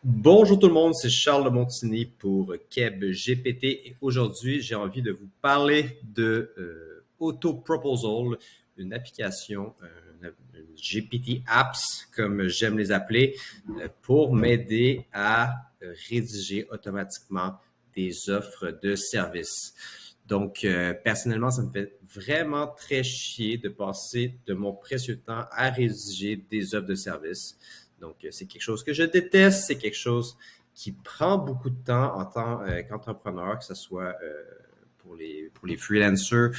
Bonjour tout le monde, c'est Charles de Montigny pour Keb GPT et aujourd'hui j'ai envie de vous parler de Auto Proposal, une application, une GPT Apps comme j'aime les appeler, pour m'aider à rédiger automatiquement des offres de services. Donc personnellement, ça me fait vraiment très chier de passer de mon précieux temps à rédiger des offres de services. Donc, c'est quelque chose que je déteste, c'est quelque chose qui prend beaucoup de temps en tant qu'entrepreneur, que ce soit pour les freelancers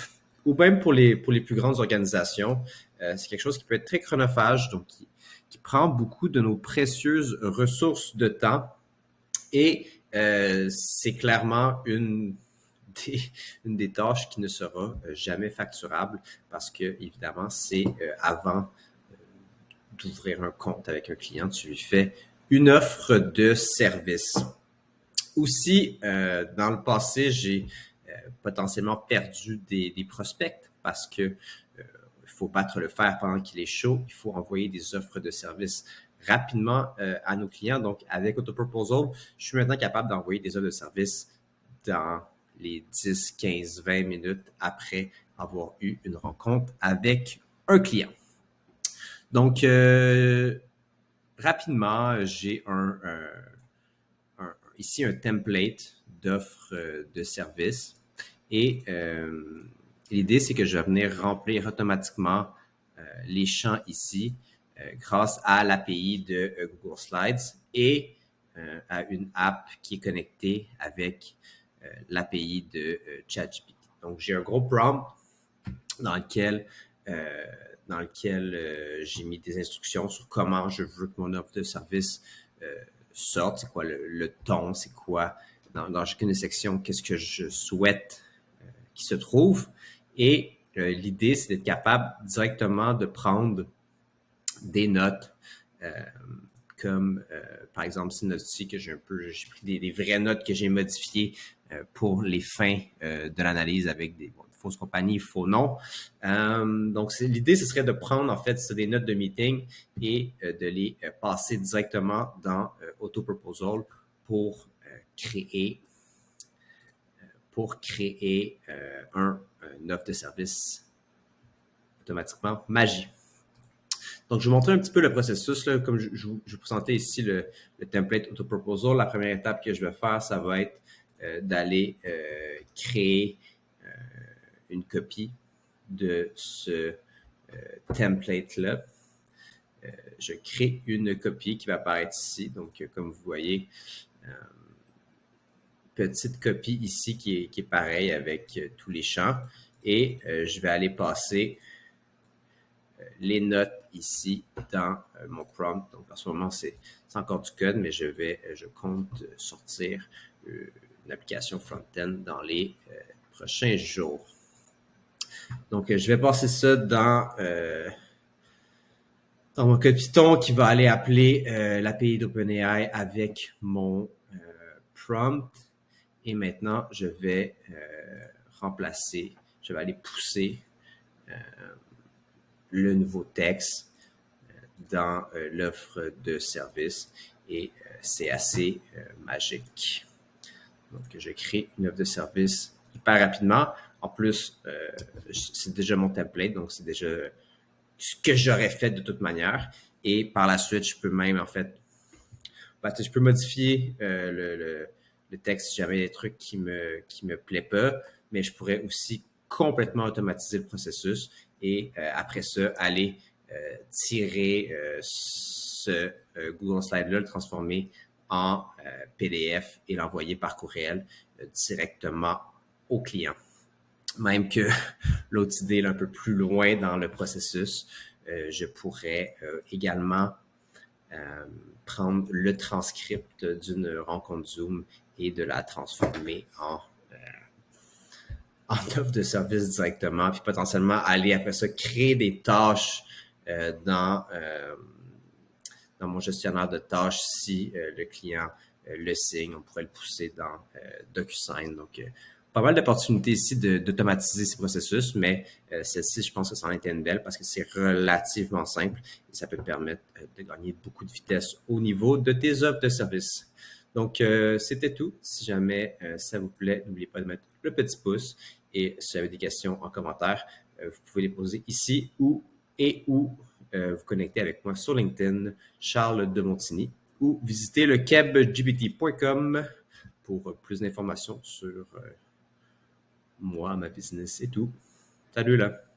ou même pour les plus grandes organisations. C'est quelque chose qui peut être très chronophage, donc qui prend beaucoup de nos précieuses ressources de temps et c'est clairement des, une des tâches qui ne sera jamais facturable parce que, évidemment, c'est avant d'ouvrir un compte avec un client, tu lui fais une offre de service. Aussi, dans le passé, j'ai potentiellement perdu des prospects parce que il faut battre le fer pendant qu'il est chaud. Il faut envoyer des offres de service rapidement à nos clients. Donc, avec AutoProposal, je suis maintenant capable d'envoyer des offres de service dans les 10, 15, 20 minutes après avoir eu une rencontre avec un client. Donc, rapidement, j'ai ici un template d'offres de services et l'idée, c'est que je vais venir remplir automatiquement les champs ici grâce à l'API de Google Slides et à une app qui est connectée avec l'API de ChatGPT. Donc, j'ai un gros prompt dans lequel j'ai mis des instructions sur comment je veux que mon offre de service sorte, c'est quoi le ton, c'est quoi dans chacune des sections, qu'est-ce que je souhaite qui se trouve. Et l'idée, c'est d'être capable directement de prendre des notes comme par exemple ces notes-ci que j'ai pris des vraies notes que j'ai modifiées pour les fins de l'analyse avec des fausses compagnies, faux noms. Donc l'idée, ce serait de prendre en fait des notes de meeting et de les passer directement dans AutoProposal pour créer une offre de service automatiquement magie. Donc, je vais vous montrer un petit peu le processus. Là, comme je vous présentais ici le template AutoProposal. La première étape que je vais faire, ça va être d'aller créer une copie de ce template-là. Je crée une copie qui va apparaître ici. Donc, comme vous voyez, petite copie ici qui est pareille avec tous les champs. Et je vais aller passer les notes ici dans mon prompt. Donc, en ce moment, c'est encore du code, mais je compte sortir une application front-end dans les prochains jours. Donc, je vais passer ça dans mon code Python qui va aller appeler l'API d'OpenAI avec mon prompt. Et maintenant, je vais je vais aller pousser le nouveau texte dans l'offre de service et c'est assez magique. Donc, je crée une offre de service hyper rapidement. En plus, c'est déjà mon template, donc c'est déjà ce que j'aurais fait de toute manière. Et par la suite, je peux même, en fait, je peux modifier le texte si jamais il y a des trucs qui me plaît pas, mais je pourrais aussi complètement automatiser le processus et après ça, aller tirer ce Google Slide-là, le transformer en PDF et l'envoyer par courriel directement au client. Même que l'autre idée est un peu plus loin dans le processus, je pourrais également prendre le transcript d'une rencontre Zoom et de la transformer en offre de service directement, puis potentiellement aller après ça créer des tâches dans mon gestionnaire de tâches si le client le signe. On pourrait le pousser dans DocuSign. Donc, pas mal d'opportunités ici d'automatiser ces processus, mais celle-ci, je pense que c'en était une belle parce que c'est relativement simple et ça peut te permettre de gagner beaucoup de vitesse au niveau de tes offres de service. Donc, c'était tout. Si jamais ça vous plaît, n'oubliez pas de mettre le petit pouce et si vous avez des questions en commentaire, vous pouvez les poser ici ou vous connecter avec moi sur LinkedIn, Charles de Montigny, ou visiter le kebgpt.com pour plus d'informations sur moi, ma business et tout. Salut là!